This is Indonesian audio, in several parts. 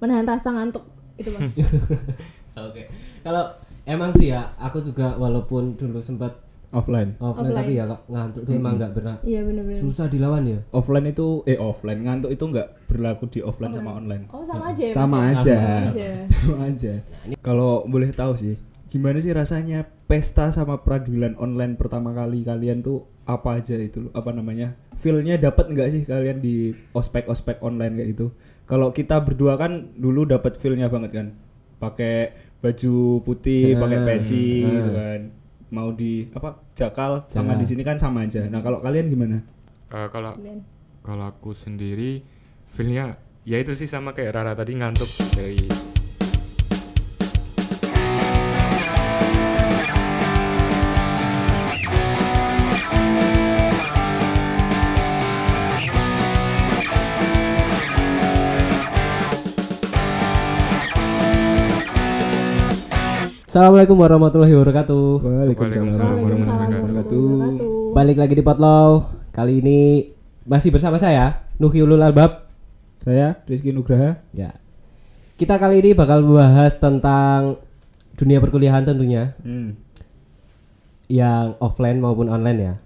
menahan rasa ngantuk itu Mas. Oke. Kalau emang sih ya, aku juga walaupun dulu sempat Offline. tapi ya ngantuk tuh emang nggak pernah. Iya benar-benar. Susah dilawan ya. Offline itu offline ngantuk itu nggak berlaku di offline sama online. Oh sama aja ya. Sama Mas, ya? aja. Sama aja. Sama aja. Kalau boleh tahu sih, gimana sih rasanya pesta sama peradilan online pertama kali kalian tuh apa aja itu apa namanya? Feel-nya dapat nggak sih kalian di ospek online kayak gitu? Kalau kita berdua kan dulu dapat feel-nya banget kan. Pakai baju putih, pakai peci gitu kan. Mau di jakal sama di sini kan sama aja. Nah, kalau kalian gimana? Kalau aku sendiri feel-nya ya itu sih sama kayak Rara tadi, ngantuk dari Assalamualaikum warahmatullahi wabarakatuh. Waalaikumsalam warahmatullahi wabarakatuh. Balik lagi di Potlow. Kali ini masih bersama saya Nuhiulul Albab. Saya Rizky Nugraha. Ya. Kita kali ini bakal membahas tentang dunia perkuliahan tentunya. Yang offline maupun online ya.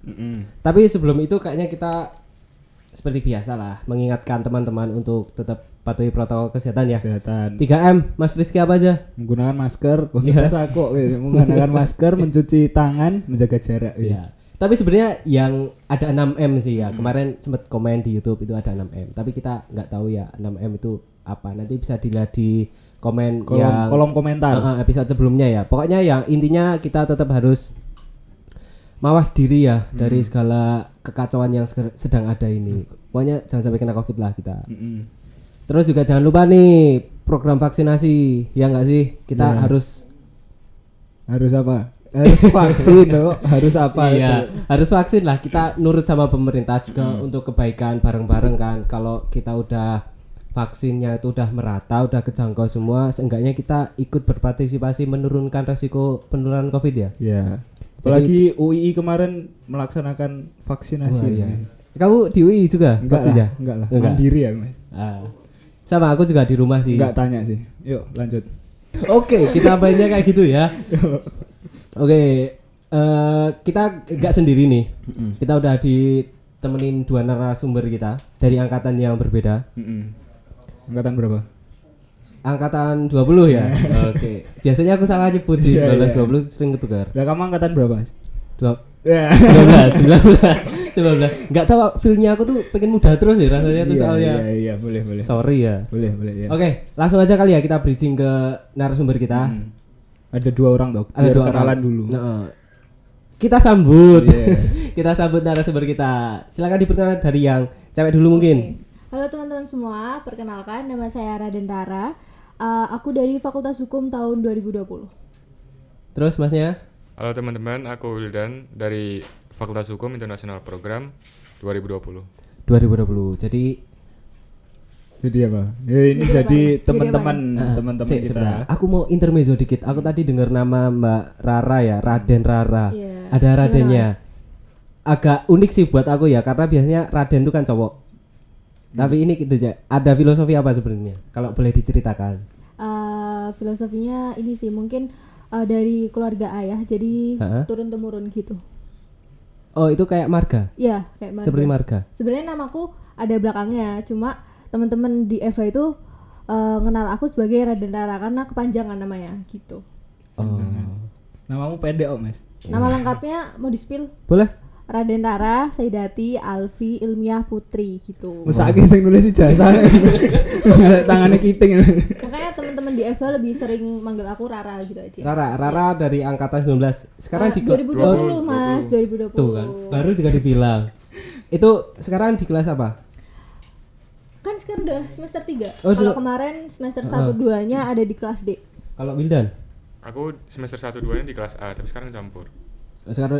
Tapi sebelum itu kayaknya kita seperti biasa lah mengingatkan teman-teman untuk tetap patuhi protokol kesehatan ya. Kesehatan. 3M, Mas Rizky apa aja? Menggunakan masker, menggunakan masker, mencuci tangan, menjaga jarak. Iya. Tapi sebenarnya yang ada 6M sih ya. Kemarin sempat komen di YouTube itu ada 6M. Tapi kita nggak tahu ya 6M itu apa. Nanti bisa dilihat di kolom komentar. Episode sebelumnya ya. Pokoknya yang intinya kita tetap harus mawas diri ya dari segala kekacauan yang sedang ada ini. Pokoknya jangan sampai kena Covid lah kita. Terus juga jangan lupa nih program vaksinasi, ya nggak sih? Kita harus apa? Harus vaksin loh. Harus apa? Iya, harus vaksin lah. Kita nurut sama pemerintah juga untuk kebaikan bareng-bareng kan. Kalau kita udah vaksinnya itu udah merata, udah kejangkau semua, seenggaknya kita ikut berpartisipasi menurunkan resiko penularan Covid ya. Iya. Apalagi UII kemarin melaksanakan vaksinasi. Iya. Kamu di UI juga? Enggak lah. Mandiri ya, Mas. Sama aku juga di rumah sih. Enggak tanya sih. Yuk, lanjut. Oke, kita mainnya kayak gitu ya. Oke, kita enggak sendiri nih. Kita udah ditemenin dua narasumber kita dari angkatan yang berbeda. Angkatan berapa? Angkatan 20 ya. Oke. Biasanya aku salah nyebut sih 19 20 sering ketukar. Lah kamu angkatan berapa, Mas? 19. Enggak tahu feel-nya aku tuh pengen muda terus ya rasanya tuh soalnya. Iya, boleh. Sorry ya. Boleh ya. Oke, langsung aja kali ya kita bridging ke narasumber kita. Ada dua orang toh. Ada dua kenalan orang dulu. Nah, kita sambut. Kita sambut narasumber kita. Silakan diperkenalkan dari yang cewek dulu mungkin. Halo teman-teman semua, perkenalkan nama saya Raden Rara. Aku dari Fakultas Hukum tahun 2020. Terus masnya? Halo teman-teman, aku Wildan dari Fakultas Hukum Internasional Program 2020. Jadi apa? Ya ini jadi teman-teman kita. Sebentar. Aku mau intermezzo dikit. Aku tadi dengar nama Mbak Rara ya, Raden Rara. Yeah. Ada Radennya. Agak unik sih buat aku ya, karena biasanya Raden itu kan cowok. Tapi ini ada filosofi apa sebenarnya? Kalau boleh diceritakan. Filosofinya ini sih mungkin dari keluarga ayah, jadi turun temurun gitu. Oh, itu kayak marga? Iya, kayak marga. Seperti marga. Sebenarnya namaku ada belakangnya, cuma teman-teman di Eva itu kenal aku sebagai Raden Rara karena kepanjangan namanya gitu. Oh. Namamu pendek Mas. Nama lengkapnya mau di-spill? Boleh. Raden Rara Saidati Alfi Ilmiah Putri gitu. Mesake sing nulis ijazah. Tangannya kiting. Makanya teman-teman di Eva lebih sering manggil aku Rara gitu aja. Rara dari angkatan 19. Sekarang di 2020 Mas, 2020. Tuh kan, baru juga dibilang. Itu sekarang di kelas apa? Kan sekarang udah semester 3. Oh, kalau kemarin semester 1-2-nya ada di kelas D. Kalau Wildan? Aku semester 1-2-nya di kelas A, tapi sekarang campur. Sekarang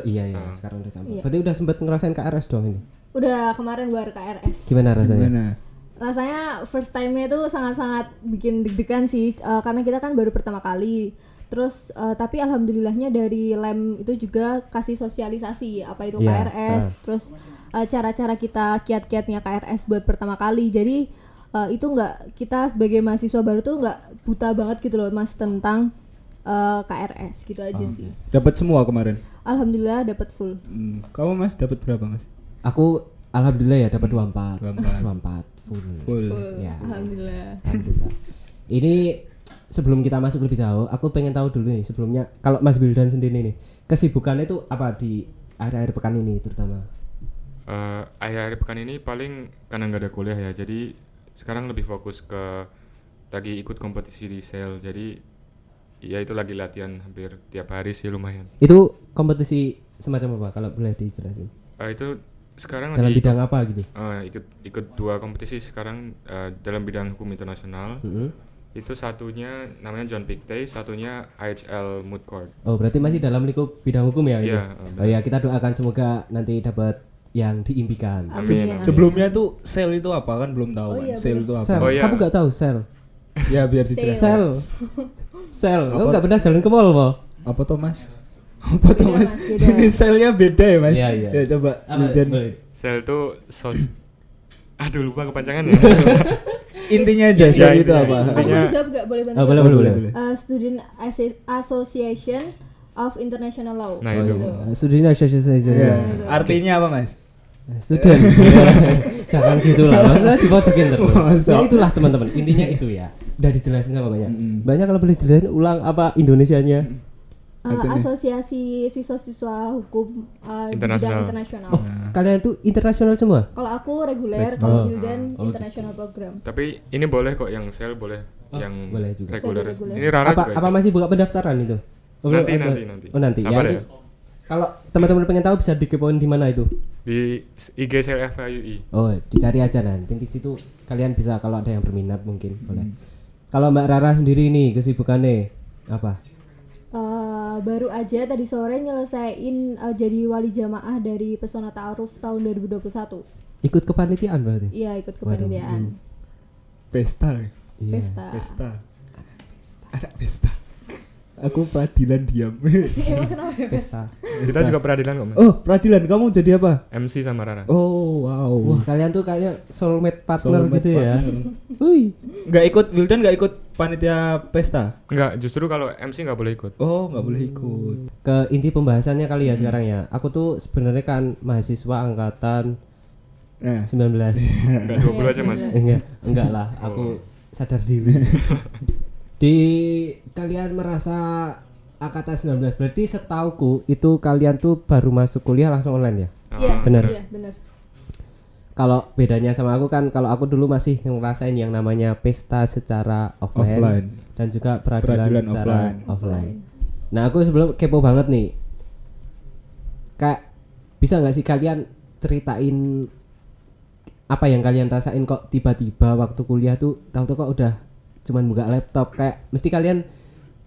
sekarang udah campur. Berarti udah sempat ngerasain KRS dong ini? Udah kemarin baru KRS. Gimana rasanya? Rasanya first time-nya itu sangat-sangat bikin deg-degan sih, karena kita kan baru pertama kali. Terus tapi alhamdulillahnya dari LEM itu juga kasih sosialisasi apa itu KRS, terus cara-cara kita kiat-kiatnya KRS buat pertama kali. Jadi itu nggak, kita sebagai mahasiswa baru tuh nggak buta banget gitu loh Mas tentang KRS gitu aja sih. Dapat semua kemarin. Alhamdulillah dapat full. Kamu Mas dapat berapa Mas? Aku alhamdulillah ya dapat 24. 24. 24 full. Full. Ya. Alhamdulillah. Alhamdulillah. Ini sebelum kita masuk lebih jauh, aku pengen tahu dulu nih sebelumnya, kalau Mas Wildan sendiri nih, kesibukannya itu apa di akhir-akhir pekan ini terutama? Akhir-akhir pekan ini paling karena nggak ada kuliah ya, jadi sekarang lebih fokus ke lagi ikut kompetisi di SEL, jadi ya itu lagi latihan hampir tiap hari sih lumayan. Itu kompetisi semacam apa kalau boleh dijelasin? Itu sekarang Dalam lagi bidang apa gitu? ikut 2 kompetisi sekarang dalam bidang hukum internasional. Itu satunya namanya John Pictet, satunya IHL Moot Court. Oh berarti masih dalam lingkup bidang hukum ya? Iya. Oh ya, kita doakan semoga nanti dapat yang diimpikan. Amin. Sebelumnya tuh sel itu apa kan belum tahu Oh kan? iya, Sel itu apa? Sel, Oh, iya. kamu gak tahu sel? Ya biar dijelasin. Sel, sel. Kamu Apa? gak pernah jalan ke mall po? Apa tuh Mas? Apa tuh Beda, Mas? Mas, beda. Ini selnya beda ya Mas? Iya, iya. Ya coba Wildan. Sel itu aduh lupa kepanjangannya. Intinya aja sel itu intinya. apa? Aku Intinya- boleh jawab nggak? Boleh bantu? Oh, boleh, boleh. Student Association of International Law. Nah, itu. Studinya Iya. Artinya apa Mas? student. Jangan gitu lah, maksudnya dipojokin terus. Masa? Ya itulah teman-teman, intinya itu ya. Udah dijelasin sama banyak. Mm-mm. Banyak kalau boleh dijelasin ulang apa Indonesianya? Apa nih? Asosiasi siswa-siswa hukum di bidang Internasional. internasional. Kalian tuh internasional semua? Kalau aku reguler, Oh. kalau Wildan Oh, international program. Tapi ini boleh kok yang sel boleh, Oh, yang boleh juga. reguler. Reguler. Ini Rara Apa juga. apa masih buka pendaftaran itu? Oh, Nanti, oh, nanti. Oh nanti. Sabar ya. ya. Kalau teman-teman pengen tahu bisa dikepoin di mana itu? Di IG sel FAUI. Oh, dicari aja nanti di situ kalian bisa kalau ada yang berminat mungkin boleh. Kalau Mbak Rara sendiri nih kesibukannya apa? Baru aja tadi sore nyelesain jadi wali jamaah dari Pesona Ta'aruf tahun 2021. Ikut kepanitiaan berarti? Iya, ikut Waduh, kepanitiaan. Pesta. Iya. Pesta. Pesta. Anak pesta. Aku peradilan diam. Emang kenapa? Pesta. Kita juga peradilan kok, Mas. Oh, peradilan kamu jadi apa? MC sama Rara. Oh, wow. Wah, kalian tuh kayaknya soulmate partner Soulmate gitu ya. partner. Wih. Nggak ikut Wildan, nggak ikut panitia pesta. Enggak, justru kalau MC enggak boleh ikut. Oh, nggak boleh ikut. Ke inti pembahasannya kali ya sekarang ya. Aku tuh sebenarnya kan mahasiswa angkatan Nah, 19. Enggak 20 aja, Mas. Enggak lah, aku sadar diri. Di kalian merasa angkatan 19 berarti setauku itu kalian tuh baru masuk kuliah langsung online ya? Iya, benar. Iya, benar. Kalau bedanya sama aku kan kalau aku dulu masih ngerasain yang namanya pesta secara offline, Offline. dan juga peradilan Peradilan secara offline. offline. Nah, aku sebelum kepo banget nih. Kayak bisa nggak sih kalian ceritain apa yang kalian rasain kok tiba-tiba waktu kuliah tuh tahu-tahu kok udah cuman buka laptop, kayak mesti kalian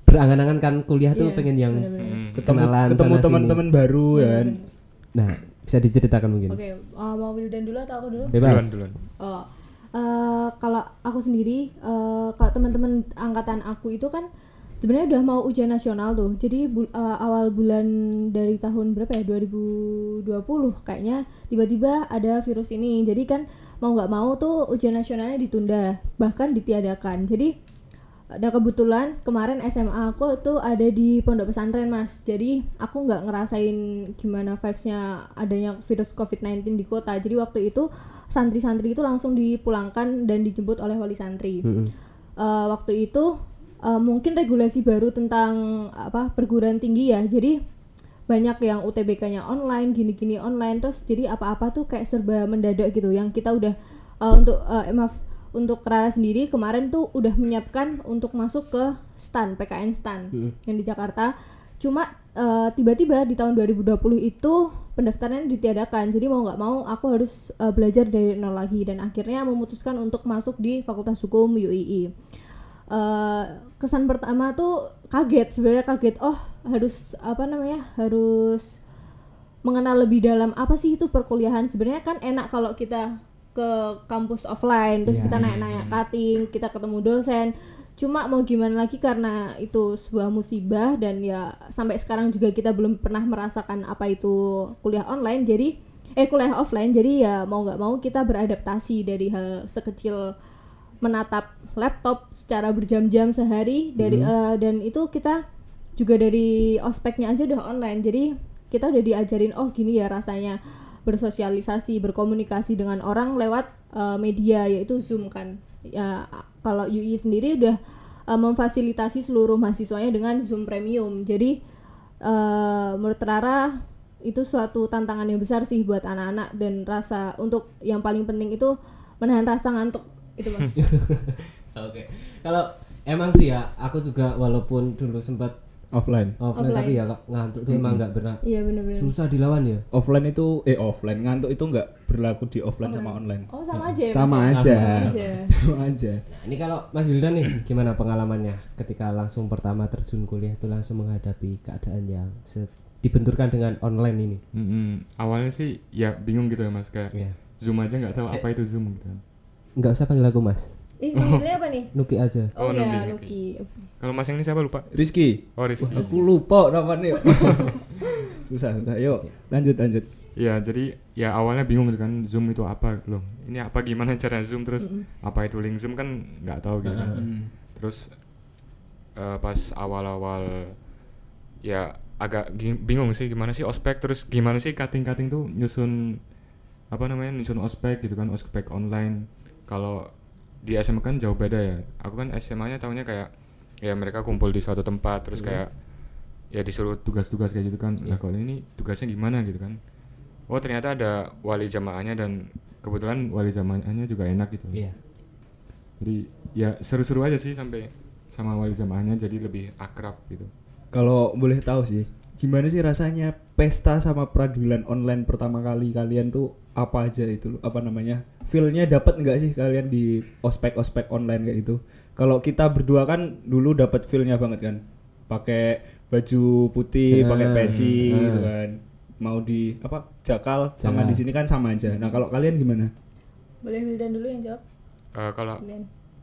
berangan-angan kan kuliah tuh Iya, pengen yang benar-benar. kenalan ketemu sana teman-teman baru ya kan. Nah, bisa diceritakan mungkin. Oke, mau Wildan dulu atau aku dulu? Bebas. Duluan. Oh, kalau aku sendiri, kalau teman-teman angkatan aku itu kan sebenarnya udah mau ujian nasional tuh. Jadi awal bulan dari tahun berapa ya? 2020 kayaknya tiba-tiba ada virus ini. Jadi kan mau nggak mau tuh ujian nasionalnya ditunda, bahkan ditiadakan. Jadi ada kebetulan kemarin SMA aku tuh ada di pondok pesantren, Mas. Jadi aku nggak ngerasain gimana vibes-nya adanya virus COVID-19 di kota. Jadi waktu itu santri-santri itu langsung dipulangkan dan dijemput oleh wali santri. Waktu itu mungkin regulasi baru tentang perguruan tinggi ya. Jadi banyak yang UTBK-nya online, gini-gini online, terus jadi apa-apa tuh kayak serba mendadak gitu. Yang kita udah untuk Rara sendiri kemarin tuh udah menyiapkan untuk masuk ke STAN, PKN STAN yang di Jakarta. Cuma tiba-tiba di tahun 2020 itu pendaftaran ditiadakan. Jadi mau nggak mau aku harus belajar dari nol lagi dan akhirnya memutuskan untuk masuk di Fakultas Hukum UII. Kesan pertama tuh sebenarnya kaget. Oh, harus harus mengenal lebih dalam apa sih itu perkuliahan. Sebenarnya kan enak kalau kita ke kampus offline terus kita nanya cutting, kita ketemu dosen. Cuma mau gimana lagi karena itu sebuah musibah dan ya sampai sekarang juga kita belum pernah merasakan apa itu kuliah online. Jadi kuliah offline. Jadi ya mau nggak mau kita beradaptasi dari hal sekecil menatap laptop secara berjam-jam sehari dari dan itu kita juga dari ospeknya aja udah online. Jadi kita udah diajarin oh gini ya rasanya bersosialisasi, berkomunikasi dengan orang lewat media yaitu Zoom kan. Ya kalau UI sendiri udah memfasilitasi seluruh mahasiswanya dengan Zoom Premium. Jadi menurut Rara itu suatu tantangan yang besar sih buat anak-anak dan rasa untuk yang paling penting itu menahan rasa ngantuk itu Mas. Oke. Kalau emang sih ya, aku juga walaupun dulu sempat Offline. tapi ya ngantuk tuh emang nggak pernah. Iya benar-benar. Susah dilawan ya. Offline itu offline ngantuk itu nggak berlaku di offline sama online. Oh sama aja ya. Sama Mas, ya? aja. Sama aja. Sama aja. Nah, ini kalau Mas Wildan nih gimana pengalamannya ketika langsung pertama terjun kuliah itu langsung menghadapi keadaan yang dibenturkan dengan online ini? Awalnya sih ya bingung gitu ya Mas, kayak Iya. Zoom aja nggak tahu apa itu Zoom gitu. Nggak usah panggil aku Mas. Manggilnya apa nih? Nuki aja. Oh, ya, Nuki. Nuki. Kalau Mas yang ini siapa lupa? Rizky. Oh Rizky. Aku lupa namanya. Susah. Yuk, lanjut. Iya, jadi ya awalnya bingung gitu kan, Zoom itu apa loh? Ini apa gimana cara Zoom, terus apa itu link Zoom kan nggak tahu gitu kan. Terus pas awal-awal ya agak bingung sih gimana sih ospek, terus gimana sih cutting tuh nyusun ospek gitu kan, ospek online. Kalau di SMA kan jauh beda ya. Aku kan SMA-nya tahunya kayak ya mereka kumpul di suatu tempat terus kayak ya disuruh tugas-tugas kayak gitu kan. Lah kalau ini tugasnya gimana gitu kan. Oh ternyata ada wali jamaahnya dan kebetulan wali jamaahnya juga enak gitu. Iya. Jadi ya seru-seru aja sih sampai sama wali jamaahnya jadi lebih akrab gitu. Kalau boleh tahu sih, gimana sih rasanya pesta sama peradilan online pertama kali kalian tuh apa aja itu? Apa namanya? Feel-nya dapat nggak sih kalian di ospek online kayak gitu? Kalau kita berdua kan dulu dapat feel-nya banget kan. Pakai baju putih, pakai peci gitu kan. Mau di jakal sama di sini kan sama aja. Nah, kalau kalian gimana? Boleh Wildan dulu yang jawab.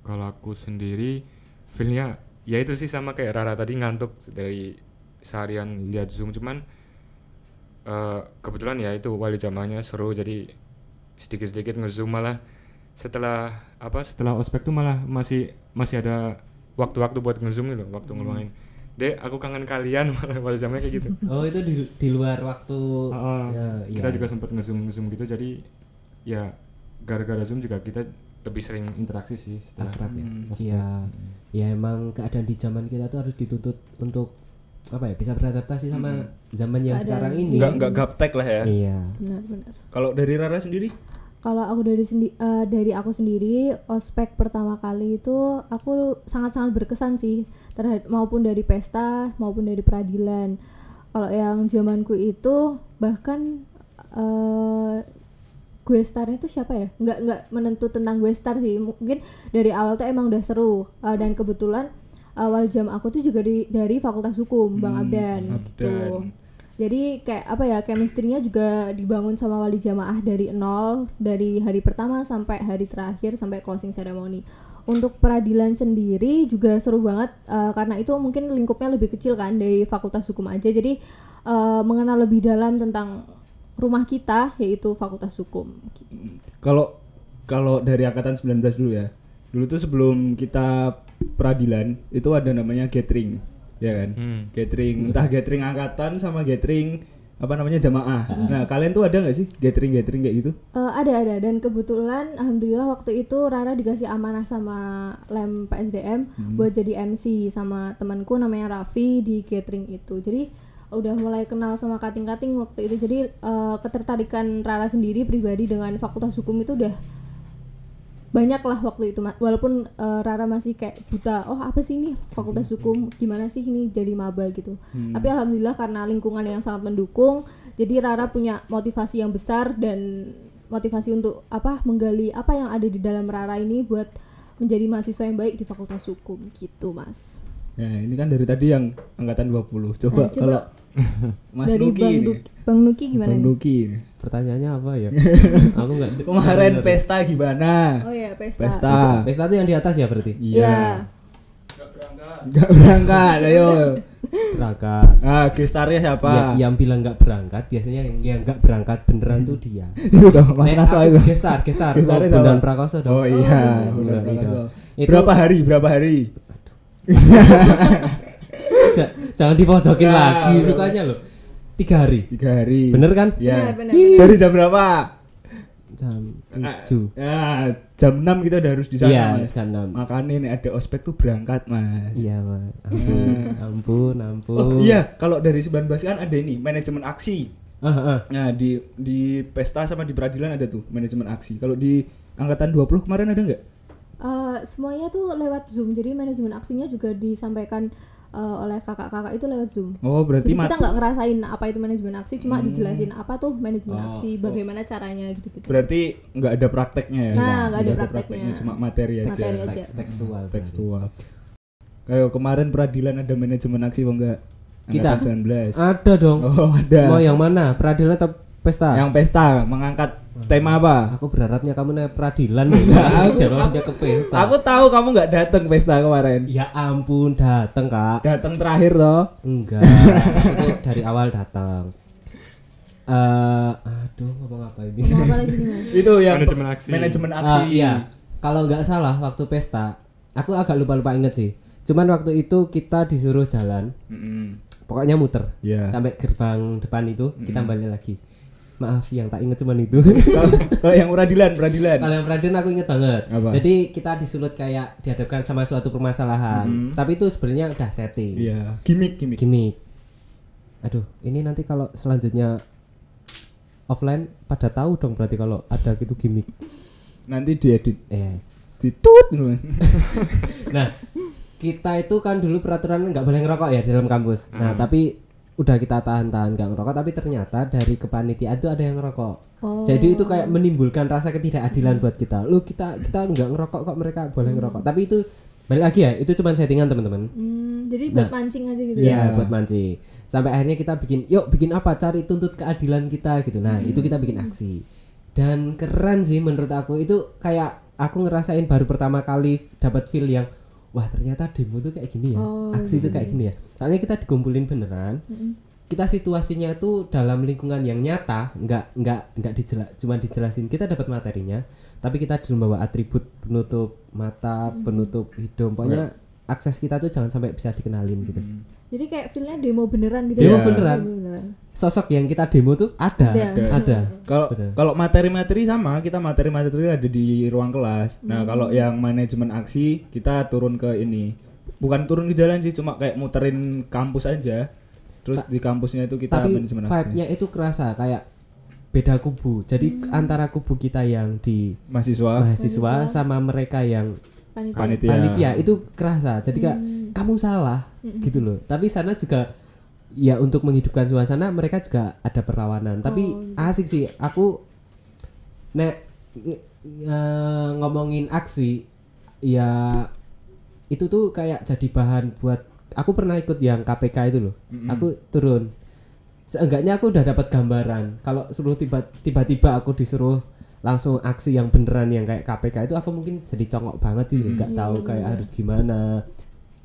Kalau aku sendiri feel-nya ya itu sih sama kayak Rara tadi, ngantuk dari seharian lihat Zoom, cuman kebetulan ya itu wali jamaahnya seru jadi sedikit-sedikit nge-zoom, malah setelah ospek tuh malah masih ada waktu-waktu buat nge-zoom gitu, waktu ngeluangin. Dek, aku kangen kalian, malah wali jamaahnya kayak gitu. Oh, itu di luar waktu Kita juga sempat nge-zoom gitu, jadi ya gara-gara Zoom juga kita lebih sering interaksi sih setelah akrab ya. ospek. Iya. Ya emang keadaan di zaman kita tuh harus dituntut untuk bisa beradaptasi sama zaman yang sekarang ini. Enggak gaptek lah ya. Iya. Benar. Kalau dari Rara sendiri? Kalau aku dari aku sendiri, ospek pertama kali itu aku sangat-sangat berkesan sih, maupun dari pesta maupun dari peradilan. Kalau yang zamanku itu bahkan gue starnya itu siapa ya? Nggak menentu tentang gue star sih. Mungkin dari awal tuh emang udah seru. Dan kebetulan awal jam aku tuh juga dari Fakultas Hukum, Bang Abdan. Gitu. Jadi kayak chemistry-nya juga dibangun sama wali jamaah dari nol, dari hari pertama sampai hari terakhir sampai closing ceremony. Untuk peradilan sendiri juga seru banget karena itu mungkin lingkupnya lebih kecil kan dari Fakultas Hukum aja. Jadi mengenal lebih dalam tentang rumah kita yaitu Fakultas Hukum. Kalau dari angkatan 19 dulu ya. Dulu tuh sebelum kita peradilan itu ada namanya gathering, ya kan? Gathering, entah gathering angkatan sama gathering jamaah. Nah, kalian tuh ada nggak sih gathering kayak gitu? Ada, dan kebetulan alhamdulillah waktu itu Rara dikasih amanah sama Lem PSDM buat jadi MC sama temanku namanya Raffi di gathering itu. Jadi udah mulai kenal sama kating-kating waktu itu. Jadi ketertarikan Rara sendiri pribadi dengan Fakultas Hukum itu udah banyak lah waktu itu, walaupun Rara masih kayak buta, oh apa sih ini Fakultas Hukum, gimana sih ini jadi maba gitu. Tapi alhamdulillah karena lingkungan yang sangat mendukung, jadi Rara punya motivasi yang besar dan motivasi untuk menggali apa yang ada di dalam Rara ini buat menjadi mahasiswa yang baik di Fakultas Hukum gitu, Mas. Ya, ini kan dari tadi yang angkatan 20. Coba kalau Mas dari Nuki Bang Nuki gimana Bang nih? Nuki. Pertanyaannya apa ya? Aku nggak. Kemarin pesta gimana? Oh ya, pesta. Pesta itu yang di atas ya berarti? Iya. Enggak berangkat, ayo. berangkat. Gestarnya siapa? Ya, yang bilang nggak berangkat biasanya yang nggak berangkat beneran tuh dia. Itu dong Mas Nek Naso aku itu. gestar Gestarnya Bondan siapa? Prakoso dong. Oh iya, Oh, Bondan iya, Prakoso. iya. Berapa hari? Jangan dipojokin Nah, lagi berapa? sukanya loh. 3 hari. 3 hari. Bener kan? Ya. Benar. Dari jam berapa? Jam 7. Jam 6 kita udah harus di sana, Iya, Mas. jam 6. Makanya nih ada ospek tuh berangkat, Mas. Iya, Mas. Ampun. Oh iya, kalau dari 19 kan ada ini manajemen aksi. Nah, di pesta sama di peradilan ada tuh manajemen aksi. Kalau di angkatan 20 kemarin ada nggak? Semuanya tuh lewat Zoom. Jadi manajemen aksinya juga disampaikan oleh kakak-kakak itu lewat Zoom. Oh, berarti Jadi kita nggak ngerasain apa itu manajemen aksi, cuma dijelasin apa tuh manajemen Oh, aksi, bagaimana caranya gitu-gitu. berarti nggak ada prakteknya ya? Nah, nggak ada prakteknya. cuma materi aja. Materi aja. Tekstual. Kayak kemarin peradilan ada manajemen aksi apa enggak? Kita? Angkatan 19. Ada dong. Oh, ada. Mau yang mana? Peradilan atau pesta? Yang pesta mengangkat tema apa? Aku berharapnya kamu naik peradilan ya. Jangan ke pesta. Aku tahu kamu nggak datang pesta kemarin. Ya ampun, dateng Kak. Datang terakhir toh. Enggak. Itu dari awal datang. Aduh, ngomong apa ini? Mau apa lagi nih Mas? Itu yang Manajemen aksi. Manajemen aksi. Iya. Kalau nggak salah waktu pesta, aku agak lupa inget sih. Cuman waktu itu kita disuruh jalan, Mm-mm. pokoknya muter Iya. sampai gerbang depan itu kita balik lagi. Maaf, yang tak inget cuman itu. Kalau yang peradilan. Kalau yang peradilan aku inget banget. Apa? Jadi kita disulut kayak dihadapkan sama suatu permasalahan. Tapi itu sebenarnya udah setting. Iya. Gimik. Gimik. Aduh, ini nanti kalau selanjutnya offline pada tahu dong berarti kalau ada gitu gimik. Nanti diedit. Ditut. Nah, kita itu kan dulu peraturan nggak boleh ngerokok ya di dalam kampus. Nah, tapi udah kita tahan-tahan nggak ngerokok, tapi ternyata dari kepanitiaan itu ada yang ngerokok. Jadi itu kayak menimbulkan rasa ketidakadilan buat kita. Lu kita nggak ngerokok kok mereka boleh ngerokok. Tapi itu balik lagi ya, itu cuma settingan teman-teman. Jadi buat mancing aja gitu Iya, ya. buat mancing. Sampai akhirnya kita bikin apa? Cari tuntut keadilan kita gitu. Nah, itu kita bikin aksi. Dan keren sih menurut aku, itu kayak aku ngerasain baru pertama kali dapat feel yang wah ternyata demo tuh kayak gini ya, aksi itu kayak gini ya. Soalnya kita dikumpulin beneran, kita situasinya itu dalam lingkungan yang nyata, nggak cuma dijelasin. Kita dapat materinya, tapi kita disuruh bawa atribut penutup mata, penutup hidung. Pokoknya akses kita tuh jangan sampai bisa dikenalin gitu. Jadi kayak feelnya demo beneran gitu. Demo ya? beneran. Sosok yang kita demo tuh ada. Kalau materi-materi sama, kita materi-materi ada di ruang kelas. Nah, kalau yang manajemen aksi kita turun ke ini. Bukan turun ke jalan sih, cuma kayak muterin kampus aja. Terus di kampusnya itu kita Tapi manajemen aksi. vibe-nya itu kerasa kayak beda kubu. Jadi antara kubu kita yang di mahasiswa sama mereka yang panitia itu kerasa. Jadi kayak kamu salah gitu loh. Tapi sana juga ya untuk menghidupkan suasana mereka juga ada perlawanan. Tapi asik sih. Aku ngomongin aksi ya itu tuh kayak jadi bahan buat aku pernah ikut yang KPK itu loh. Aku turun. Seenggaknya aku udah dapat gambaran. Kalau suruh tiba-tiba aku disuruh langsung aksi yang beneran yang kayak KPK itu aku mungkin jadi congok banget gitu, nggak tahu kayak harus gimana,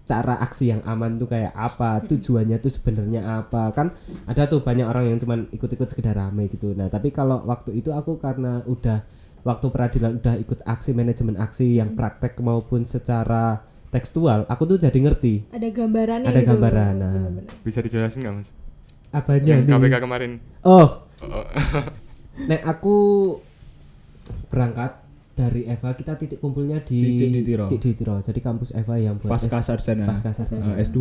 cara aksi yang aman tuh kayak apa, tujuannya tuh sebenarnya apa. Kan ada tuh banyak orang yang cuman ikut-ikut sekedar rame gitu. Nah tapi kalau waktu itu aku karena udah waktu peradilan udah ikut aksi manajemen aksi yang praktek maupun secara tekstual, aku tuh jadi ngerti. Ada gambarannya. Ada gitu. gambaran. Nah, Bisa dijelasin nggak Mas? apanya Yang nih? KPK kemarin. Nek aku berangkat dari Eva, kita titik kumpulnya di Cikditiro. Cikditiro. Jadi kampus Eva yang buat Pasca sarjana. S2.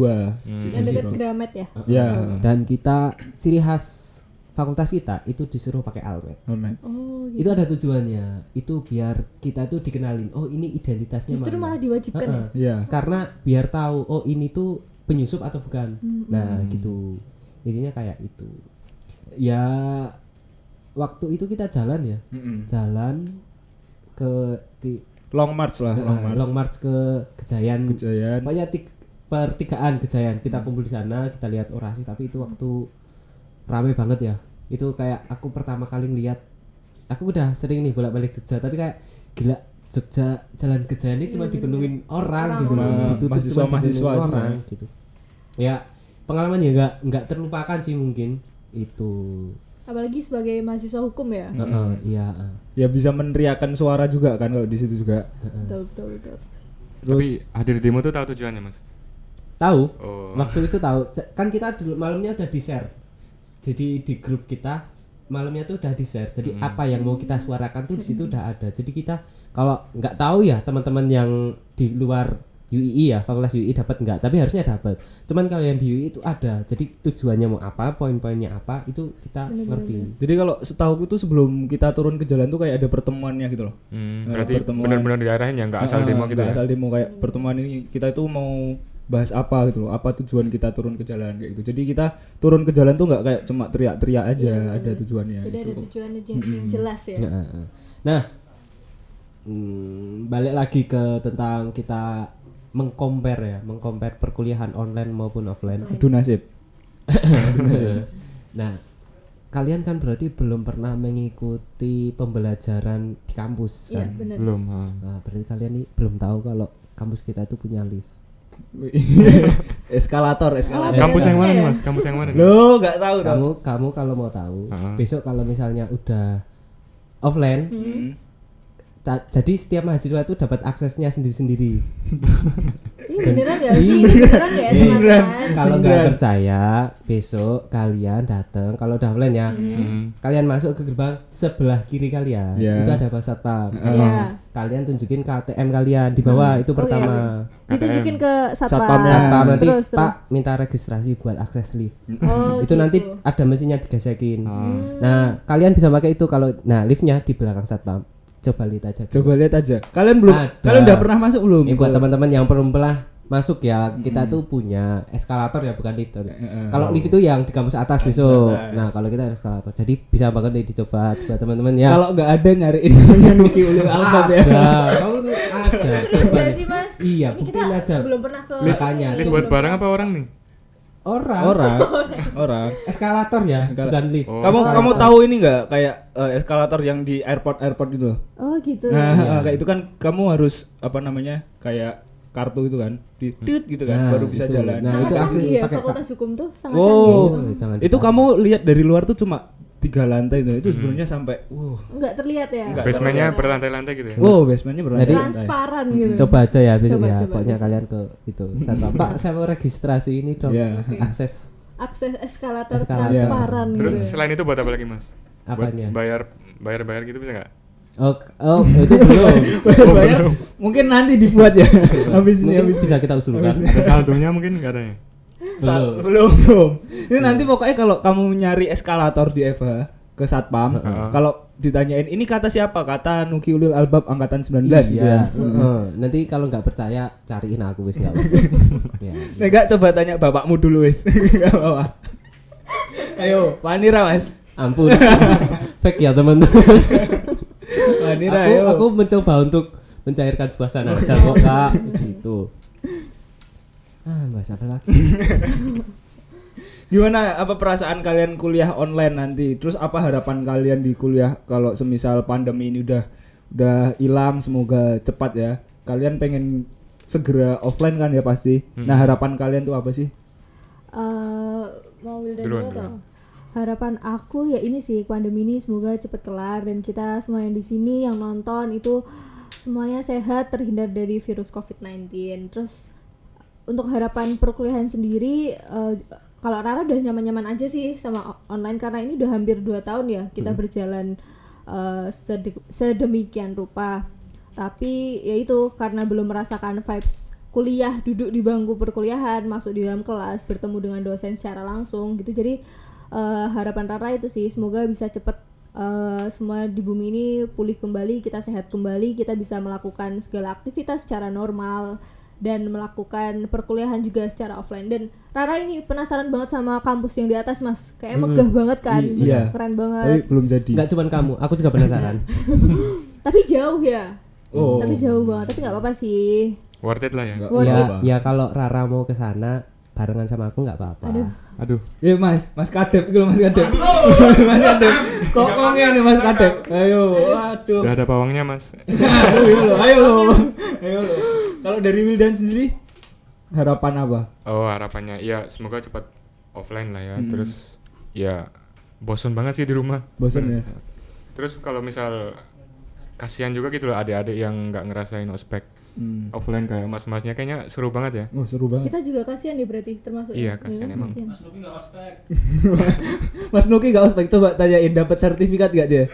Yang dekat Gramet ya. Ya. Dan kita ciri khas fakultas kita itu disuruh pakai almet. Oh, gitu. Itu ada tujuannya. Itu biar kita tuh dikenalin. Oh, ini identitasnya Justru mana. malah diwajibkan ya. Iya. Karena biar tahu oh ini tuh penyusup atau bukan. Nah, gitu. Intinya kayak itu. Ya waktu itu kita jalan ya. Jalan ke Long march lah, long march ke Gejayan. Kejayaan. Pokoknya pertigaan Gejayan. Kita kumpul di sana, kita lihat orasi, tapi itu waktu rame banget ya. Itu kayak aku pertama kali lihat. Aku udah sering nih bolak-balik Jogja, tapi kayak gila Jogja jalan Gejayan ini cuma dipenuhin orang gitu loh. Ditutup cuma dipenuhin orang gitu. Ya pengalaman ya nggak terlupakan sih mungkin itu. Apalagi sebagai mahasiswa hukum ya. Iya. Ya bisa meneriakan suara juga kan kalau di situ juga. Betul. Terus Tapi hadir demo tuh tahu tujuannya mas? Tahu. Oh. Waktu itu tahu. Kan kita dulu malamnya udah di-share. Jadi di grup kita malamnya tuh udah di-share. Jadi apa yang mau kita suarakan tuh di situ udah ada. Jadi kita kalau nggak tahu ya teman-teman yang di luar UII ya, fakultas UII dapat nggak? Tapi harusnya dapat. Cuman kalau yang di UII itu ada. Jadi tujuannya mau apa, poin-poinnya apa, itu kita ngerti. jadi kalau setahu tuh sebelum kita turun ke jalan tuh kayak ada pertemuannya gitu loh. Berarti pertemuan. benar-benar diarahin ya, nggak asal demo gitu Nggak ya? asal demo, kayak pertemuan ini kita itu mau bahas apa gitu loh, apa tujuan kita turun ke jalan kayak gitu. Jadi kita turun ke jalan tuh nggak kayak cuma teriak-teriak aja, ada tujuannya. Jadi ada gitu. tujuannya yang jelas ya. Nah, balik lagi ke tentang kita mengcompare perkuliahan online maupun offline. Aduh nasib. Nah, kalian kan berarti belum pernah mengikuti pembelajaran di kampus Iya, kan? benar. Belum. Nah, berarti kalian nih belum tahu kalau kampus kita itu punya lift. eskalator. Kampus yang mana nih ya? mas? Kampus yang mana? nih? Lo nggak tahu dong. Kamu kalau mau tahu, Heeh. besok kalau misalnya udah offline, jadi setiap mahasiswa itu dapat aksesnya sendiri-sendiri. Ini beneran gak sih? Ini beneran gak ya teman-teman? Kalau nggak percaya, besok kalian datang. Kalau udah offline ya, kalian masuk ke gerbang sebelah kiri kalian. Ya. Itu ada Pak Satpam. Iya. Kalian tunjukin KTM kalian di bawah itu pertama. Ditunjukin ke satpam. Satpamnya. Satpam nanti Terus. Pak minta registrasi buat akses lift. Oh, Itu gitu. nanti ada mesinnya digesekin. Nah, kalian bisa pakai itu kalau liftnya di belakang satpam. Coba lihat aja. Coba lihat aja. Kalian belum? Ada. Kalian udah pernah masuk belum? Ini buat teman-teman yang belum pernah masuk ya, kita tuh punya eskalator ya, bukan lift. Kalau lift itu yang di kampus atas besok. Nah, kalau kita eskalator. Jadi bisa banget nih dicoba buat teman-teman ya. Kalau nggak ada nyariin namanya Nuki Ulil Albab ya. Kamu tuh ada. Terus Coba. gak sih mas? Iya, Ini buktiin kita aja. belum pernah ke Makanya. ini, Lift belum buat barang pernah. apa orang nih? Orang. Eskalator ya, bukan lift. Oh. Kamu tahu ini nggak kayak eskalator yang di airport itu? Oh gitu. Nah, kayak itu kan kamu harus apa namanya kayak kartu itu kan, di tit gitu kan, Nah, baru bisa itu. jalan. Nah, Sangat itu akses canggih ya pakai fakultas hukum tuh sangat canggih. Oh, Jangan itu ditahan. kamu lihat dari luar tuh cuma 3 lantai itu sebenarnya sampai, Enggak terlihat ya. Enggak. Basementnya berlantai-lantai gitu ya? basementnya berlantai. Jadi- Transparan gitu. Coba aja ya besok Coba, ya. coba, Pokoknya besok. kalian ke itu. Pak, saya mau registrasi ini dong. Iya. Akses Akses eskalator Eskalator. transparan Terus gitu. selain itu buat apa lagi mas? apanya? Buat bayar gitu bisa nggak? Oh, itu belum. Bayar, mungkin nanti dibuat ya. Habis ini Mungkin habis bisa kita usulkan. Ada saldonya mungkin nggak ada ya? belum. Ini nanti pokoknya kalau kamu nyari eskalator di Eva ke Satpam, kalau ditanyain ini kata siapa? Kata Nuki Ulil Albab angkatan 19 gitu ya. Iya. Nanti kalau nggak percaya cariin aku wis nggak apa-apa. Ya. Enggak, coba tanya bapakmu dulu wis. Enggak apa-apa. Ayo, Panira Mas. Ampun. Fake ya teman-teman. Panira ayo. Aku mencoba untuk mencairkan suasana aja kok Kak. Gitu. Bahas apa lagi? Gimana apa perasaan kalian kuliah online nanti? Terus apa harapan kalian di kuliah kalau semisal pandemi ini udah hilang, semoga cepat ya. Kalian pengen segera offline kan ya pasti. Nah, harapan kalian tuh apa sih? Mau Wildan Duluan, dulu atau? Harapan aku ya ini sih, pandemi ini semoga cepet kelar dan kita semua yang di sini yang nonton itu semuanya sehat, terhindar dari virus COVID-19. Terus untuk harapan perkuliahan sendiri, kalau Rara udah nyaman-nyaman aja sih sama online karena ini udah hampir 2 tahun ya kita berjalan sedemikian rupa. Tapi ya itu karena belum merasakan vibes kuliah, duduk di bangku perkuliahan, masuk di dalam kelas, bertemu dengan dosen secara langsung gitu. Jadi harapan Rara itu sih semoga bisa cepet semua di bumi ini pulih kembali, kita sehat kembali, kita bisa melakukan segala aktivitas secara normal dan melakukan perkuliahan juga secara offline. Dan Rara ini penasaran banget sama kampus yang di atas Mas, kayak megah banget kan, Iya. keren Tapi banget. belum jadi. Enggak cuman kamu, aku juga penasaran. Tapi jauh ya, Oh. tapi jauh banget, tapi nggak apa-apa sih. Worth it lah ya? Nggak Worth apa-apa. Ya kalau Rara mau ke sana barengan sama aku nggak apa-apa. Aduh. Ya Mas Kadep itu Mas Kadep. Mas Kadep. Kokongnya nih Mas Kadep. Ayo, waduh. Udah ada pawangnya mas. Ayo lo. Kalau dari Wildan sendiri harapan apa? Oh harapannya ya semoga cepat offline lah ya. Terus ya bosan banget sih di rumah. Bosan ya. Terus kalau misal kasihan juga gitu loh adik-adik yang nggak ngerasain ospek offline kayak mas-masnya, kayaknya seru banget ya. Oh, seru banget. Kita juga kasihan nih berarti termasuk. Iya, kasihan emang. kasihan. Mas Nuki enggak ospek, coba tanyain dapat sertifikat enggak dia?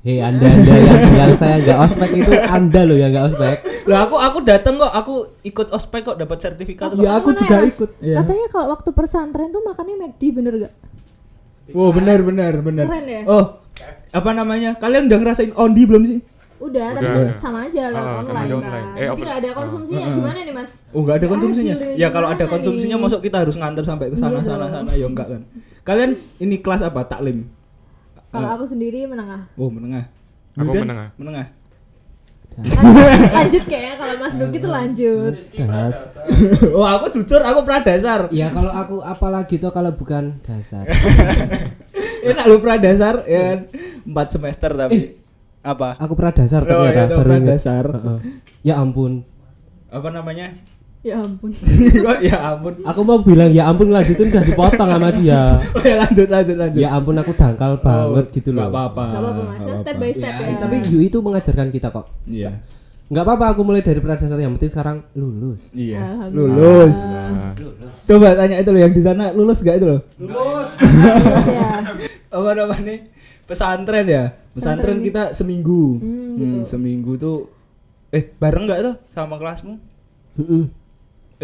Hei anda yang bilang saya nggak ospek itu anda loh yang nggak ospek. Lah aku datang kok, aku ikut ospek kok dapat sertifikat kok. Ya aku Mana juga Mas? ikut. Iya. Katanya kalau waktu pesantren tuh makannya McD, bener gak? Oh, benar. Keren ya? Oh, apa namanya? Kalian udah ngerasain ondi belum sih? Udah, tapi Udah. sama aja lewat Sama online aja kan. online. Jadi nggak ada konsumsinya. Gimana nih Mas? Oh, enggak ada Nggak konsumsinya. adil ini, Ya kalau ada gimana konsumsinya nih? masuk kita harus nganter sampai ke sana Iya sana dong. sana ya enggak kan. Kalian ini kelas apa? Taklim. Kalau aku sendiri menengah. Oh, menengah. Aku Yudan? menengah. Menengah. Lanjut kayaknya kalau Mas Nuki tuh lanjut. Das. Oh, aku jujur aku pradasar. Ya kalau aku apalagi tuh kalau bukan dasar. Enak lu pradasar ya kan. 4 semester tapi apa? Aku pradasar Oh, ternyata itu baru ingat. pradasar. Heeh. Ya ampun. Apa namanya? Ya ampun. Oh, ya ampun. Aku mau bilang ya ampun lanjutin udah dipotong sama dia. Oh, ya lanjut. Ya ampun aku dangkal banget gitu loh. Enggak apa-apa. Gak apa-apa Mas, kan step by step Ya, ya. tapi Yu itu mengajarkan kita kok. Iya. Nggak apa-apa aku mulai dari pradasar, yang penting sekarang lulus. Iya. Alhamdulillah. Lulus. Nah, Coba tanya itu loh yang di sana lulus gak itu loh? Lulus ya. Apa namanya? Pesantren ya. Pesantren Pesantren kita seminggu. gitu. Seminggu tuh bareng gak tuh sama kelasmu? Heeh.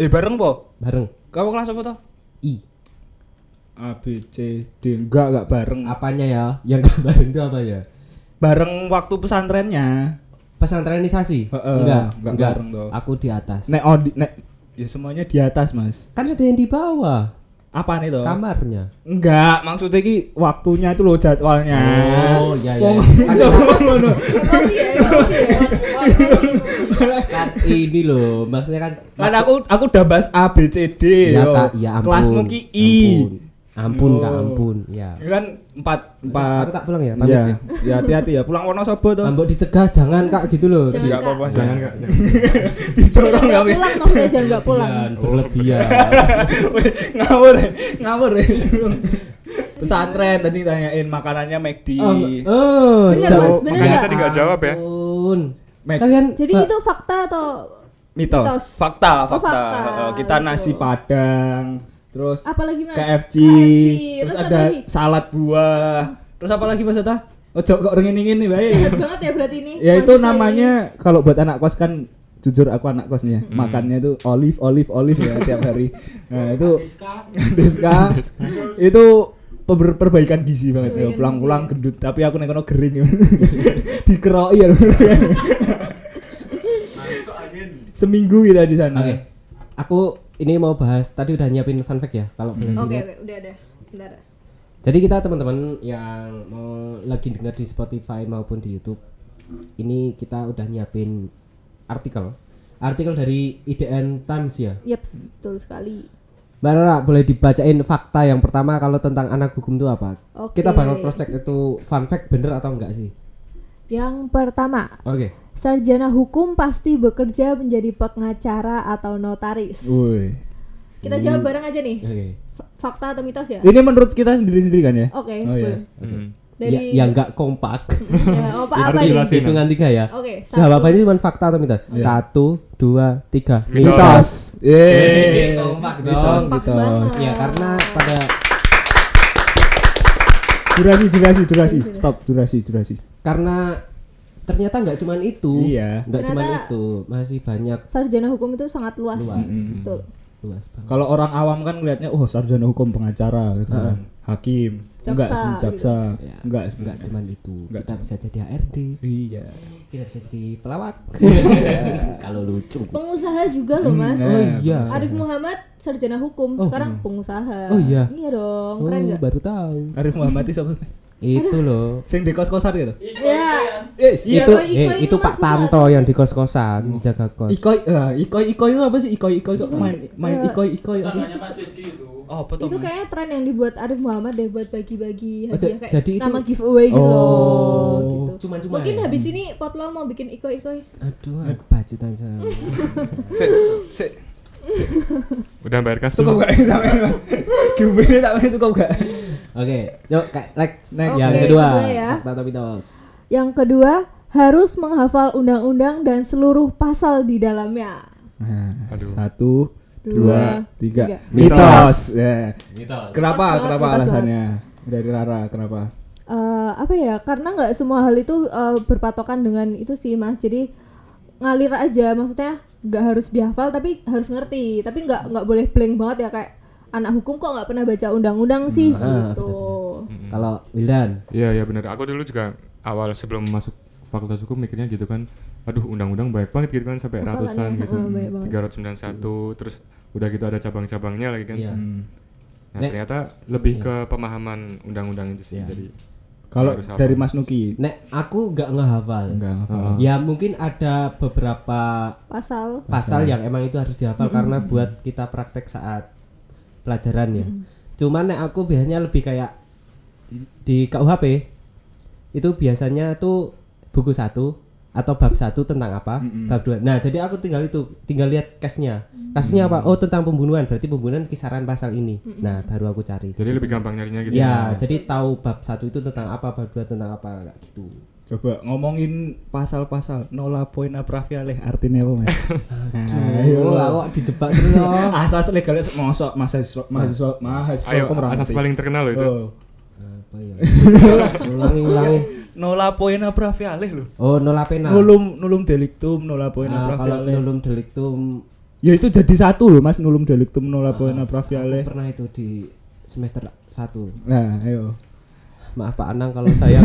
Bareng po? Bareng. Kamu kelas apa tuh? I. A B C D enggak bareng. Apanya ya? Yang nggak bareng itu apa ya? Bareng waktu pesantrennya. Pesantrenisasi? Heeh, Enggak. enggak bareng tuh. Aku di atas. Nek ya semuanya di atas, Mas. Kan ada yang di bawah. Apaan itu? Kamarnya. Enggak, maksudnya ki waktunya itu loh jadwalnya. Oh, iya. Wong Kan, ngono. Emosi ya, emosi ya. kan ini loh, maksudnya kan Kan aku udah bahas A B C D. ya yo. Kak, ya ampun. Kelasmu ki I. Ampun, Oh. Kak, ampun. Ya. Ini kan 4 Aku tak pulang ya, pamit Iya. ya. Ya hati-hati ya. Pulang Wonosobo tuh. Ambok dicegah jangan Kak gitu loh. Jangan, Enggak Kak. apa-apa, jangan Kak, jangan. Dicorong Jangan kami. pulang maksudnya, jangan nggak pulang. Jangan berlebihan. Weh, ngawur ya. Ngawur ya. Pesantren tadi tanyain makanannya McD. Bener, jangan- Mas, bener Makanya nggak? tadi nggak jawab ya. Ampun. Mac- Kalian Jadi itu fakta atau mitos. mitos? Fakta. fakta. Kita nasi Gitu. padang. Terus apalagi Mas? KFC, terus apa ada lagi? salad buah. Terus apa lagi Mas Ata? Ojo kok ringin-ringin nih, baik. Sehat banget ya berarti ini. Ya itu mahasiswa namanya kalau buat anak kos kan jujur aku anak kosnya. Makannya itu olive ya tiap hari. Nah, itu Deska. Itu perbaikan gizi banget ya. Perbaikan Pulang-pulang gizi. gendut tapi aku nek kono kering. Dikeroki ya. Seminggu kita di sana. Oke. Aku ini mau bahas, tadi udah nyiapin fun fact ya kalau boleh ini. Oke, diingat. oke, udah ada. Sebentar. Jadi kita teman-teman yang mau lagi dengar di Spotify maupun di YouTube, ini kita udah nyiapin artikel dari IDN Times ya. Yeps, betul sekali. Mbak Rara, boleh dibacain fakta yang pertama kalau tentang anak hukum itu apa? Oke. Kita bakal cross check itu fun fact bener atau enggak sih? Yang pertama, Oke. sarjana hukum pasti bekerja menjadi pengacara atau notaris. Woi. Kita jawab bareng aja nih. Oke. Fakta atau mitos ya? Ini menurut kita sendiri-sendiri kan ya? Oke, Oh, iya. boleh. Dari Ya enggak kompak. ya, apa Harus ini? jelasin. Hitungan 3 ya. Oke, Jawabannya cuma fakta atau mitos? Iya. 1, 2, 3. Mitos. Kompak dong. Mitos, Kompak mitos. banget. Ya karena pada Durasi. Stop, durasi. karena ternyata nggak cuman itu. Iya. Nggak cuman Ternyata- itu, masih banyak sarjana hukum itu sangat luas. Luas. Betul. luas banget. Kalau orang awam kan ngelihatnya sarjana hukum pengacara gitu kan. Hakim. Enggak Jaksa, sih jaksa. Ya, Enggak nggak cuman itu. Nggak Kita cuman. bisa jadi HRD, Iya. kita bisa jadi pelawak. Kalau lucu. Pengusaha juga loh, Mas. Nah, Oh iya. Arif Muhammad sarjana hukum, Oh, sekarang pengusaha. Oh, iya. Iya dong, Oh, keren nggak? baru tahu. Arif Muhammad itu siapa? Itu loh. Sing di kos-kosan gitu. Ya. Iya. Itu Iko ini itu Mas Pak Tanto yang di kos-kosan jaga kos. Ikoi itu apa sih? Ikoi kok main Eh, ikoi apa? Oh, apa tuh? Itu Mas? kayaknya tren yang dibuat Arif Muhammad deh buat bagi-bagi Oh, hadiah kayak jadi itu- nama giveaway gitu Oh. loh gitu. Cuma-cuma Mungkin ya? habis ini Potlo mau bikin ikoi-ikoi. Aduh, aku budget aja. Sik. Udah bayar kas Cukup belum? gak sampai Mas? Giveaway sampai cukup gak? Oke, yuk next. Next. Yang Oke, kedua, kedua ya. fakta atau mitos. Yang kedua, harus menghafal undang-undang dan seluruh pasal di dalamnya. Nah, Aduh. 1, 2, 3. tiga. Mitos. Ya. Mitos. Kenapa? Mitos Kenapa banget, mitos alasannya? Dari Rara, kenapa? Apa ya? Karena nggak semua hal itu berpatokan dengan itu sih Mas. Jadi ngalir aja, maksudnya nggak harus dihafal tapi harus ngerti. Tapi nggak boleh blank banget ya kayak anak hukum kok nggak pernah baca undang-undang sih gitu. Kalau Wildan, Iya iya benar. Aku dulu juga awal sebelum masuk fakultas hukum mikirnya gitu kan. Aduh undang-undang banyak banget gitu kan sampai Hafalannya, ratusan gitu. banyak banget. 391 terus udah gitu ada cabang-cabangnya lagi kan. Iya. Nah, Nek. ternyata lebih ke pemahaman undang-undang itu sih. Iya. Jadi Kalau harus hafal. dari Mas Nuki? nek aku nggak ngehafal. Enggak Oh. hafal. Ya mungkin ada beberapa Pasal yang emang itu harus dihafal karena buat kita praktek saat pelajaran ya. Cuman nek aku biasanya lebih kayak di KUHP itu biasanya tuh buku 1 atau bab 1 tentang apa, bab 2. Nah, jadi aku tinggal lihat case-nya. Case-nya apa? Oh, tentang pembunuhan. Berarti pembunuhan kisaran pasal ini. Nah, baru aku cari. Jadi lebih gampang nyarinya gitu. Ya, jadi tahu bab 1 itu tentang apa, bab 2 tentang apa kayak gitu. Coba ngomongin pasal-pasal nola poin apravialeh artinya apa Mas? Oh, kok dijebak terus oh. Asas legalnya mosok mahasiswa Ayo kok ora asas ngerti? paling terkenal loh itu. Oh. Apa ya? Ulangi. Nola poin apravialeh lho. Oh, nola pena. Nulum delictum nola poin Nah, kalau apravialeh. nulum delictum Ya itu jadi satu loh Mas, nulum delictum nola poin apravialeh. pernah itu di semester 1. Nah, ayo. Maaf Pak Anang kalau saya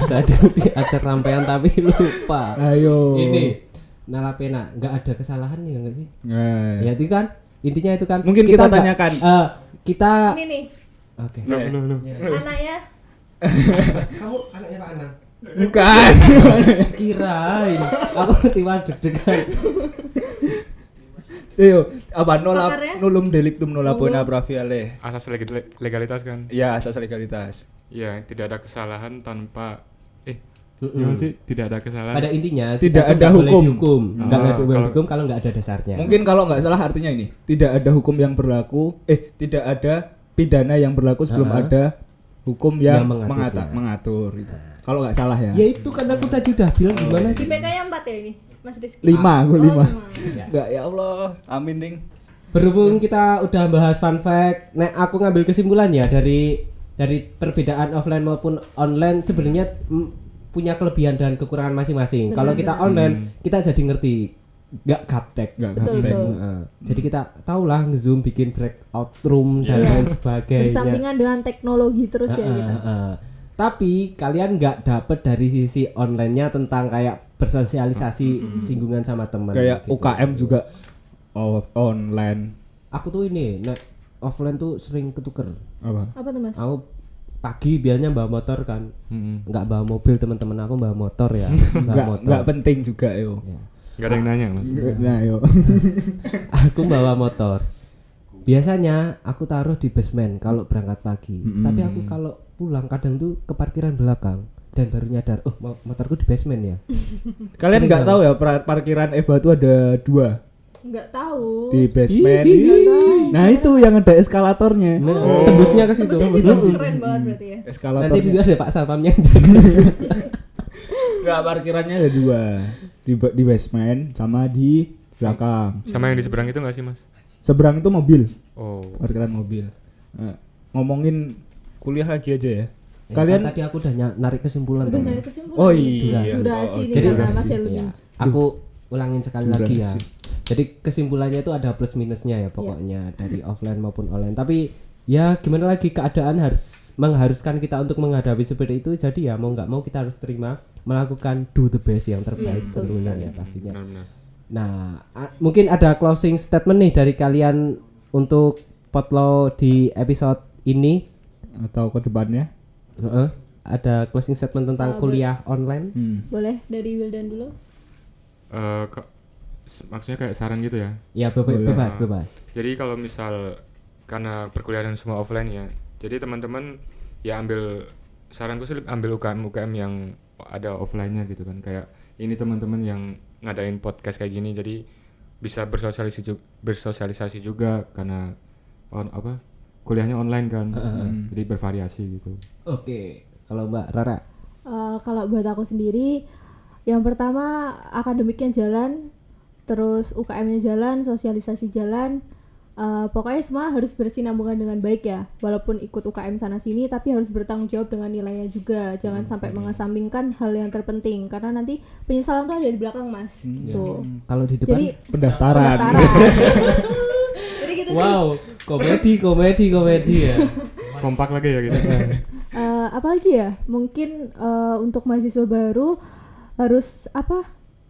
saya diajar rampaian tapi lupa. Ayo. Ini nala pena nggak ada kesalahan ya nggak sih? Nah. Ya itu kan intinya itu kan. Mungkin kita nggak- tanyakan. kita ini nih oke. Loh. anaknya Kamu anaknya Pak Anang? Bukan. Kirain. Aku tiwas deg-degan. Ayo, apa nola Pakarnya? nulum delictum nola poin Monggo. apravialeh. Asas legalitas kan. Ya, asas legalitas. Iya, tidak ada kesalahan tanpa Mm-mm. gimana sih? Tidak ada kesalahan. Pada intinya Tidak kita tuh ada nggak boleh hukum. dihukum. Nggak Ah, boleh kalau- dihukum kalau nggak ada dasarnya. Mungkin kalau nggak salah artinya ini, tidak ada hukum yang berlaku, tidak ada pidana yang berlaku sebelum Ah. ada hukum yang, Yang mengatur, ya. mengatur gitu. Kalau nggak salah ya. Ya itu kan aku tadi udah bilang gimana di sih? PK-nya 4 ya ini Mas Rizky 5, gue 5. lima. Enggak ya Allah, amin ding. Berhubung kita udah bahas fun fact, nek aku ngambil kesimpulan ya dari perbedaan offline maupun online sebenarnya punya kelebihan dan kekurangan masing-masing. Kalau kita online, kita jadi ngerti, nggak gaptek. Betul, betul. Jadi kita tahulah nge-zoom, bikin breakout room dan lain sebagainya. Bersampingan dengan teknologi terus ya kita. Tapi kalian nggak dapet dari sisi onlinenya tentang kayak bersosialisasi, singgungan sama teman. Kayak gitu. UKM juga online. Aku tuh ini, nek offline tuh sering ketuker. Apa? Apa tuh Mas? Aku pagi biasanya bawa motor kan, Mm-mm. nggak bawa mobil, teman-teman aku bawa motor ya, bawa motor. Enggak penting juga yo. Ya. Nggak ada yang nanya mas. Nah, yo. Aku bawa motor. Biasanya aku taruh di basement kalau berangkat pagi. Tapi aku kalau pulang kadang tuh ke parkiran belakang dan baru nyadar, oh motorku di basement ya. Kalian Sering nggak kan? tahu ya parkiran Eva tuh ada 2 Nggak tahu. di basement. Nggak tahu. Nah, itu yang ada eskalatornya. Nah, tembusnya ke situ. Tembusnya situ keren banget berarti ya. Nanti di Eskalatornya. situ ada Pak Satpamnya yang jaga. Enggak, parkirannya ada 2. Di basement sama di belakang. Sama yang di seberang itu nggak sih mas? Seberang itu mobil, Oh. parkiran mobil. Nah, ngomongin kuliah lagi aja ya. Ya, Kalian kan tadi aku udah narik kesimpulan. Udah Kan? dari kesimpulan. Oh iya. Durasi nih Jadi karena Mas ya lebih. ya, aku ulangin sekali lagi ya. Durasi. Jadi kesimpulannya itu ada plus minusnya ya pokoknya dari offline maupun online. Tapi ya gimana lagi keadaan harus mengharuskan kita untuk menghadapi seperti itu. Jadi ya mau nggak mau kita harus terima melakukan do the best yang terbaik betul tentunya sekali. ya pastinya. Benar-benar. Nah, mungkin ada closing statement nih dari kalian untuk Potlo di episode ini. atau ke depannya? Heeh. Ada closing statement tentang kuliah online? Boleh dari Wildan dulu? Maksudnya kayak saran gitu ya. Ya bebas. Jadi kalau misal karena perkuliahan semua offline ya, jadi teman-teman ya ambil saranku sih ambil UKM yang ada offline-nya gitu kan. Kayak ini teman-teman yang ngadain podcast kayak gini, jadi bisa bersosialisasi juga karena kuliahnya online kan. Jadi bervariasi gitu. Oke, kalau Mbak Rara? Kalau buat aku sendiri, yang pertama akademiknya jalan, terus UKM-nya jalan, sosialisasi jalan. Pokoknya semua harus bersinambungan dengan baik ya. Walaupun ikut UKM sana sini, tapi harus bertanggung jawab dengan nilainya juga. Jangan sampai mengesampingkan hal yang terpenting, karena nanti penyesalan tuh ada di belakang, Mas. Gitu. Kalau di depan? Jadi Pendaftaran. Jadi gitu sih. Wow, komedi ya. Kompak lagi ya gitu. Apalagi ya, mungkin untuk mahasiswa baru harus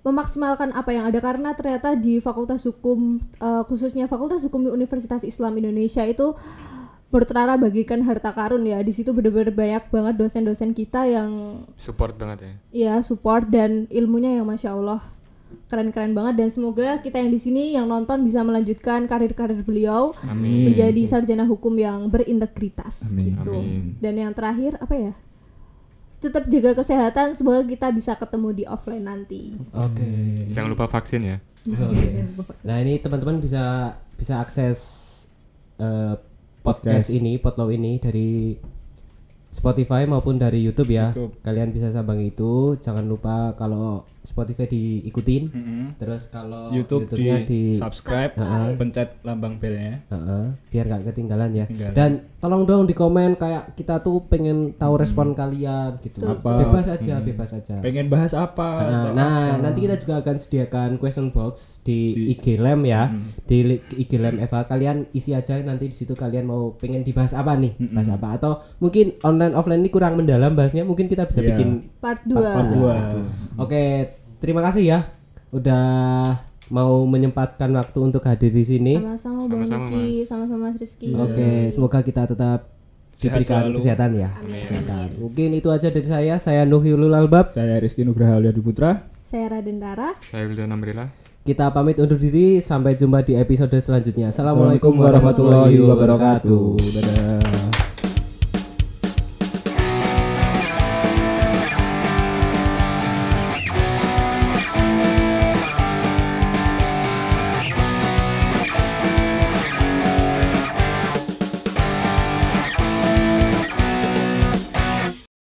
memaksimalkan apa yang ada, karena ternyata di Fakultas Hukum, khususnya Fakultas Hukum di Universitas Islam Indonesia itu menurut Rara bagikan harta karun ya. Di situ benar-benar banyak banget dosen-dosen kita yang Support banget ya. ya support, dan ilmunya yang masya Allah keren-keren banget. Dan semoga kita yang di sini yang nonton bisa melanjutkan karir-karir beliau menjadi sarjana hukum yang berintegritas. Amin. Gitu. Amin. Dan yang terakhir tetap jaga kesehatan, semoga kita bisa ketemu di offline nanti. Oke. Jangan lupa vaksin ya. Oke. Nah, ini teman-teman bisa akses podcast ini, Potlow ini dari Spotify maupun dari YouTube ya. Kalian bisa sambang itu. Jangan lupa kalau Spotify diikutin. Terus kalau YouTube-nya di subscribe, pencet lambang belnya. Biar gak ketinggalan ya. Dan tolong dong di komen kayak kita tuh pengen tahu respon kalian gitu. Bebas aja. Pengen bahas apa? Nah, nanti kita juga akan sediakan question box di IG Lem ya. Di IG Lem Eva, kalian isi aja nanti di situ kalian mau pengen dibahas apa nih? Bahas apa, atau mungkin online offline ini kurang mendalam bahasnya, mungkin kita bisa bikin Part 2. Oke, terima kasih ya udah mau menyempatkan waktu untuk hadir di sini. Sama-sama Bang Niki, sama-sama Mas Rizky. Oke, semoga kita tetap diberikan kesehatan ya. Kesehatan. Mungkin itu aja dari saya Nuhiulul Albab. Saya Rizky Nugraha Auliadi Putra. Saya Raden Rara. Saya Wildan Amrila. Kita pamit undur diri, sampai jumpa di episode selanjutnya. Assalamualaikum warahmatullahi wabarakatuh. Dadah.